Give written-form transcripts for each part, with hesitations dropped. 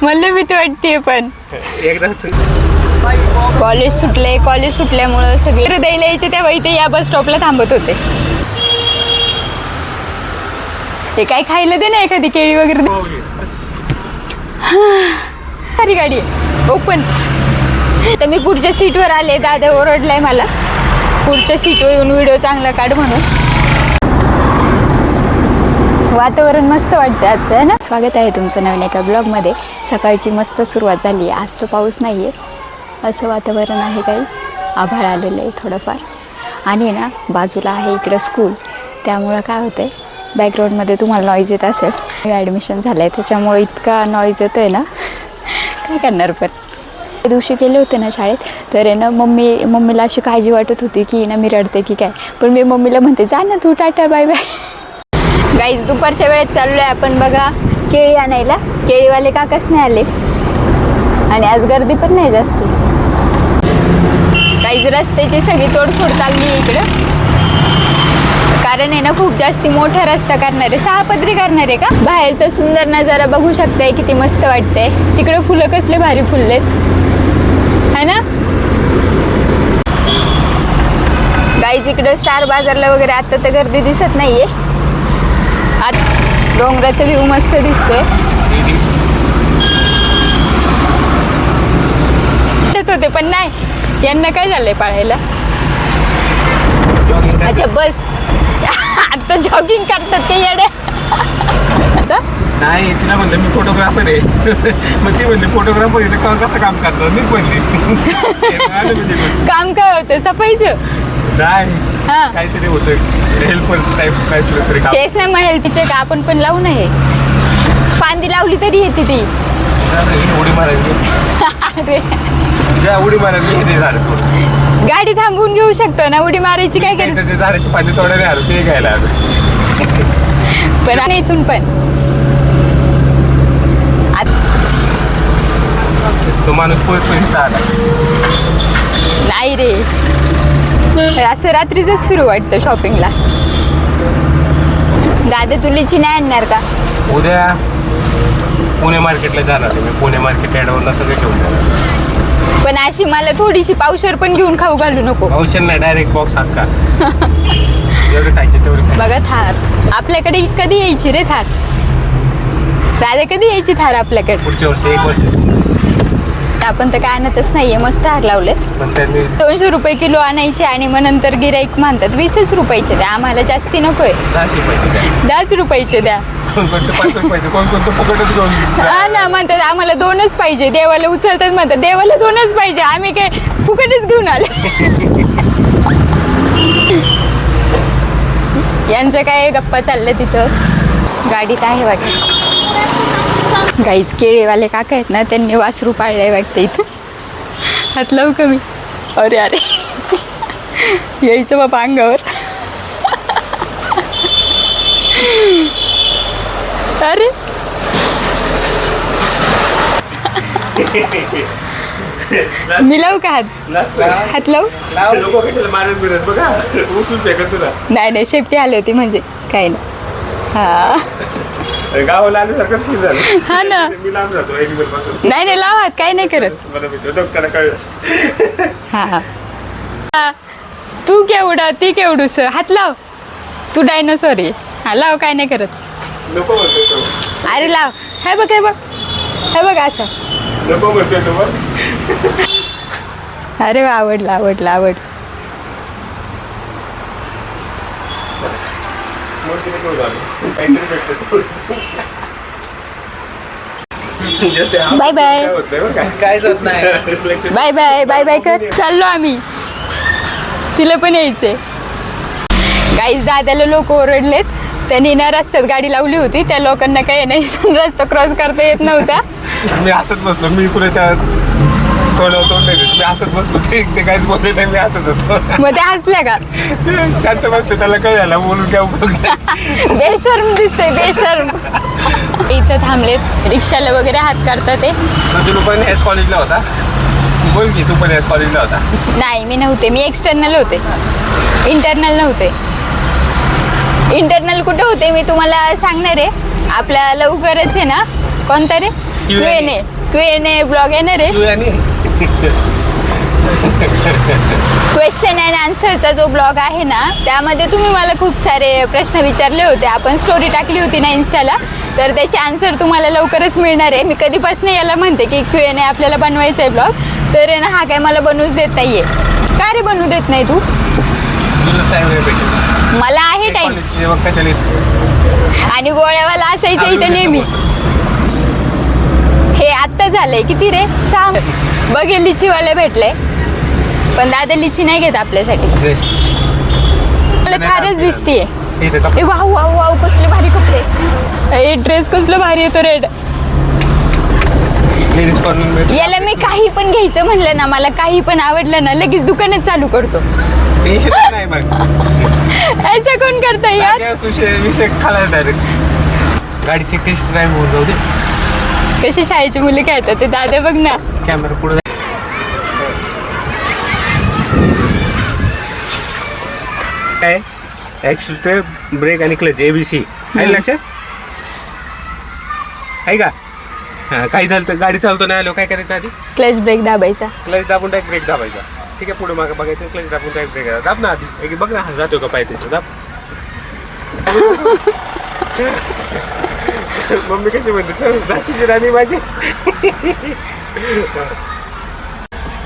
मला भीती वाटते पण एकदा कॉलेज सुटल्यामुळं सगळे द्यायला यायचे तेव्हा इथे या बस स्टॉपला थांबत होते. ते काय खायला दे ना एखादी केळी वगैरे. सारी गाडी आहे ओपन. तर मी पुढच्या सीटवर आले. दादा ओरडलाय मला पुढच्या सीटवर येऊन व्हिडिओ चांगला काढ म्हणून. वातावरण मस्त वाटतं आजचं आहे ना. स्वागत आहे तुमचं नवीन एका ब्लॉगमध्ये. सकाळची मस्त सुरुवात झाली आहे. आज तो पाऊस नाही आहे, असं वातावरण आहे. काही आभाळ आलेलं आहे थोडंफार. आणि ना बाजूला आहे इकडं स्कूल, त्यामुळं काय होतं आहे बॅकग्राऊंडमध्ये तुम्हाला नॉईज येत असेल. मी ॲडमिशन झालं आहे त्याच्यामुळं इतका नॉईज येतो आहे ना, काय करणार. पण त्या दिवशी गेले होते ना शाळेत, तर आहे ना मम्मीला अशी काळजी वाटत होती की ना मी रडते की काय. पण मी मम्मीला म्हणते जा ना तू, टाटा बाय बाय. गाईज दुपारच्या वेळेत चाललो आहे आपण बघा केळी आणायला. केळीवाले काकाच नाही आले आणि आज गर्दी पण नाही जास्त. गाईज रस्त्याची सगळी तोडफोड चालली आहे इकडं, कारण आहे ना खूप जास्ती मोठा रस्ता करणार आहे, 6 पदरी करणार आहे का. बाहेरचा सुंदर नजारा बघू शकताय किती मस्त वाटतंय. तिकडे फुलं कसले भारी फुललेत है ना. गाईज इकडं स्टार बाजारला वगैरे आता तर गर्दी दिसत नाहीये. डोंगराचा व्ह्यू मस्त दिसतोय. होते पण नाही, यांना काय झालंय पाळायला. अच्छा बस आता जॉगिंग करतात ते येडे. नाही तिला म्हणलं मी फोटोग्राफर आहे. मग ती म्हणली फोटोग्राफर आहे कसं काम करतो. मी म्हणली काम काय होतं सफाईचं. नाही काहीतरी होतं हेल्पर टाईप काहीतरी काम. तेच नाही मग हेल्थीचे का आपण पण लावू नये. फांदी लावली तरी येते ती. उडी मारायची. अरे उडी मारायची हे झाड गाडी थांबवून घेऊ शकतो ना. उडी मारायची काय करायचं. ते झाडाची फांदी तोडायला आलो ते घ्यायला पण आणि इथून पण तो माणूस पोहोचतो आला नाही रे. असं रात्रीच फिरू वाटतं शॉपिंगला. दादा तुलीची नाही आणणार का. उद्या पुणे मार्केटला जाणार आहे मी. पुणे मार्केट ॲडवरला सगळं घेऊन जाणार. पण अशी मला थोडीशी पावशर पण घेऊन खाऊ घालू नको. पावशर नाही डायरेक्ट बॉक्स हात का. जेवढे खायचे तेवढे. बघा थार आपल्याकडे कधी यायची रे थार. दादा कधी यायची थार आपल्याकडे. पुढच्या वर्षी 1 वर्ष. आपण तर काय आणतच नाहीये. मस्त हार लावलेत. पण त्यांनी 200 रुपये किलो आणायचे आणि मग नंतर गिराईक म्हणतात 20 रुपयाचे द्या. आम्हाला जास्ती नकोय. 10 रुपयाचे द्या. हा ना म्हणतात आम्हाला 2च पाहिजे. देवाला उचलतात म्हणतात देवाला 2च पाहिजे. आम्ही काय फुकटच घेऊन आले. यांचं काय गप्पा चाललं तिथं. गाडीत आहे वाटतं. गाईज केळीवाले काका आहेत ना, त्यांनी वासरू पाळलंय वाटतं इथं. हात लावू कमी. अरे अरे यायचं बाबा अंगावर. अरे मी लावू का हात लावू. नाही सेफ्टी आली होती म्हणजे काही नाही. हा गावाला आल्यासारखंच फील झालं. हा ना. मी लांब जातो नाही लाव हात काही नाही करत. हा तू केवढा ती केवढूस. हात लाव तू डायनोसॉर आहे. हा लाव काय नाही करत. नको म्हणतो. अरे लाव. हे बघ हे बघ असं. नको म्हणतो. अरे आवडलं. Bye bye. कायच होत नाही. बाय बाय बाय बाय कर. चाललो आम्ही. तिला पण यायचंय. गाईज दादाला लोक ओरडलेत. त्यांनी ना रस्त्यात गाडी लावली होती. त्या लोकांना काही नाही रस्ता क्रॉस करता येत नव्हता. मी हसत बसलो. मी कुणाच्या तोंड मी हसत बसलो. ते काहीच बोलले नाही. मी हसत होतो. मग ते हसल्या का. ते शांत बसले. त्याला काय झाला बोलून काय उपयोग. बेशर्म दिसतंय बेशर्म. इथं थांबलेत. रिक्षाला वगैरे हात काढतात ते. तू पण याच कॉलेजला होता. बोल की तू पण याच कॉलेजला होता. नाही मी नव्हते. मी एक्सटर्नल होते. इंटरनल नव्हते. इंटरनल कुठे होते मी तुम्हाला सांगणार आहे. आपल्या लवकरच आहे ना कोणता रे Q&A ब्लॉग येणार आहे. क्वेश्चन अँड आन्सरचा जो ब्लॉग आहे ना, त्यामध्ये तुम्ही मला खूप सारे प्रश्न विचारले होते. आपण स्टोरी टाकली होती ना इंस्टाला, तर त्याचे आन्सर तुम्हाला लवकरच मिळणार आहे. मी कधीपासून याला म्हणते की Q&A आपल्याला बनवायचं आहे ब्लॉग, तर आहे ना हा काय मला बनवूच देत नाही आहे. का रे बनवू देत नाही तू? मला आहे टाईम. आणि गोळ्यावाला असायचं इथं नेहमी. हे आत्ता झालंय किती रे 6 बघे लिचीवाले भेटले, पण दादा लिची नाही घेत आपल्यासाठी. मला थारच दिसतीये. वाव वाव वाव कसले भारी कपडे. हे ड्रेस कसलं भारी येतो रेड. याला मी काही पण घ्यायचं म्हणलं ना, मला काही पण आवडलं ना, लगेच दुकानच चालू करतो. नाही मग असं कोण करता यार. विषय खाला डायरेक्ट गाडीची टेस्ट ड्राईव्ह होऊन जाऊ दे. कशी शाळेची मुलं खेळतात ते दादा बघ ना. कॅमेरा पुढे काय ॲक्सिलेटर ब्रेक आणि क्लच ABC आहे लक्षात आहे का? हां काही झालं तर गाडी चालतो नाही आलो काय करायचं आधी? क्लच ब्रेक दाबायचा. क्लच दाबून डायरेक्ट ब्रेक दाबायचा. ठीक आहे पुढे मागं बघायचं क्लच दाबून डायरेक्ट ब्रेक दाब ना आधी. बघ ना जातो का पाय त्याचं दाब. मम्मी कशी म्हणते चल जाशीची राणी माझी.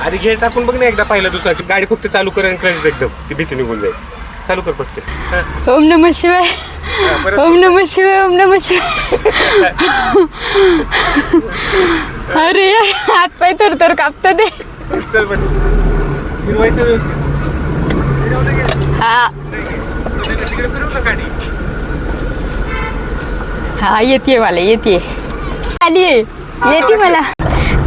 आधी गेअर टाकून बघ ना एकदा पाहिलं दुसरा गाडी फक्त चालू कर आणि क्लच ब्रेक दाब ती भीती निघून जाईल. चालू कर फक्त. ओम नमः शिवाय ओम नमः शिवाय ओम नमः शिवाय. अरे यार हात पाय तर कापतं ते. चल पण फिरवायचं व्यवस्थित. हा तिकडे फिरव ना गाडी. हा येते मला येते आली येते मला.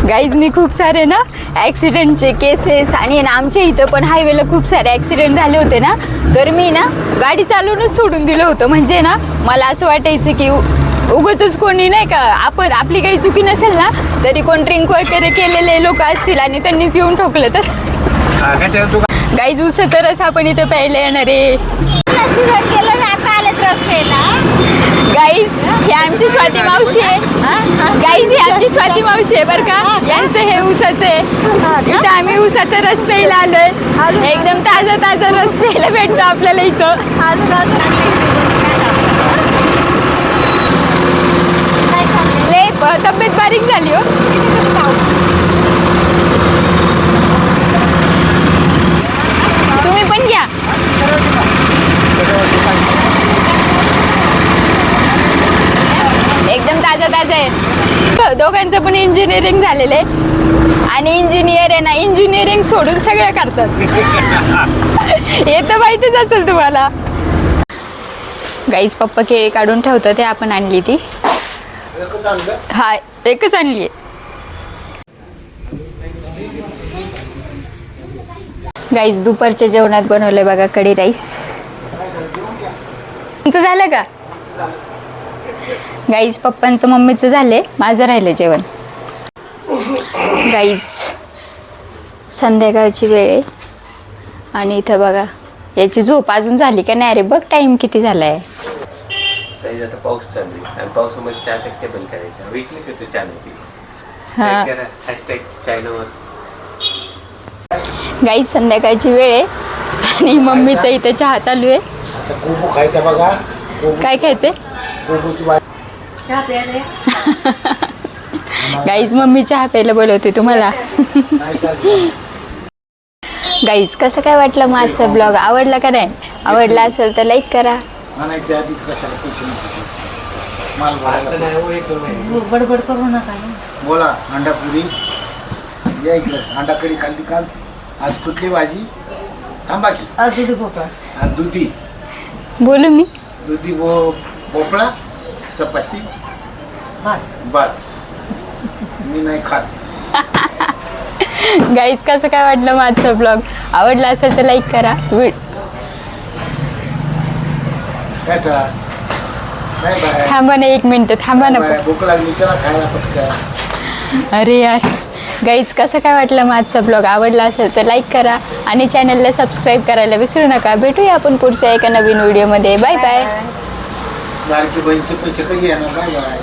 गाईज मी खूप सारे ना ॲक्सिडेंटचे केसेस आणि ना आमच्या इथं पण हायवेला खूप सारे ॲक्सिडेंट झाले होते ना, तर मी ना गाडी चालवूनच सोडून दिलं होतं. म्हणजे ना मला असं वाटायचं की उगाचच कोणी नाही का आपण आपली काही चुकी नसेल ना तरी कोण ड्रिंक वगैरे केलेले लोक असतील आणि त्यांनीच येऊन ठोकलं तर गाईज उस तरच आपण इथं प्यायला येणार आहे. गाईज हे आमची स्वाती मावशी आहे. गाईज ही आमची स्वाती मावशी आहे बरं का. यांचं हे ऊसाचं आहे. इथं आम्ही ऊसाचा रस प्यायला आलोय. एकदम ताजा ताजा रस प्यायला भेटतो आपल्याला इथं. तब्येत बारीक झाली हो. तुम्ही पण घ्या. एकदम ताजा ताजा आहे. दोघांचं पण इंजिनिअरिंग झालेलं आहे आणि इंजिनियर आहे ना इंजिनिअरिंग सोडून सगळं करतात. हे तर माहितीच असेल तुम्हाला. गाईज पप्पा केळी काढून ठेवतात ते आपण आणली ती. हा एकच आणली आहे. गाईज दुपारच्या जेवणात बनवलंय बघा कढी राईस. तुमचं झालं का? गाईज पप्पांचं मम्मीचं झालंय, माझं राहिलं जेवण. गाईज संध्याकाळची वेळ आहे आणि इथं बघा याची झोप अजून झाली का नाही. अरे बघ टाइम किती झालाय. आता पाऊस चालू आहे आणि पावसामध्ये चहा कसं काय बंद करायचा. विकलीच होतो चहा नाही. हा हॅशटॅग चायनावर. गाईज संध्याकाळची वेळ आहे आणि मम्मीचं इथं चहा चालू आहे. कोबू खायचा बघा. काय खायचंय? कोबूची भाजी. गाईज मम्मी चहा प्यायला बोलवते तुम्हाला. गाईज कसं काय वाटलं माझा ब्लॉग? आवडला का नाही? आवडला असेल तर लाईक करा. आणायच्या आधीच कशाला पैसे नाही माल भरायला. बडबड करू नका. बोला अंडापुरी या इकडे. अंडा कढी खाल्ली काल. आज कुठली भाजी? थांबा की. आज दुधी भोपळा. आज दुधी बोलू मी. दुधी भोपळा चपाती भात. मी नाही खात. गाईज कसं काय वाटलं माझं ब्लॉग? आवडला असेल तर लाईक करा. Bye bye. थांबा ना 1 मिनिट थांबा ना. भूक लागली चला खायला पटकन. अरे यार गाईज कसं काय वाटलं माझा ब्लॉग? आवडला असेल तर लाईक करा आणि चॅनलला सबस्क्राईब करायला विसरू नका. भेटूया आपण पुढच्या एका नवीन व्हिडिओमध्ये. Bye bye. लाडकी बहिणीचे पैसे कधी येणार? Bye bye.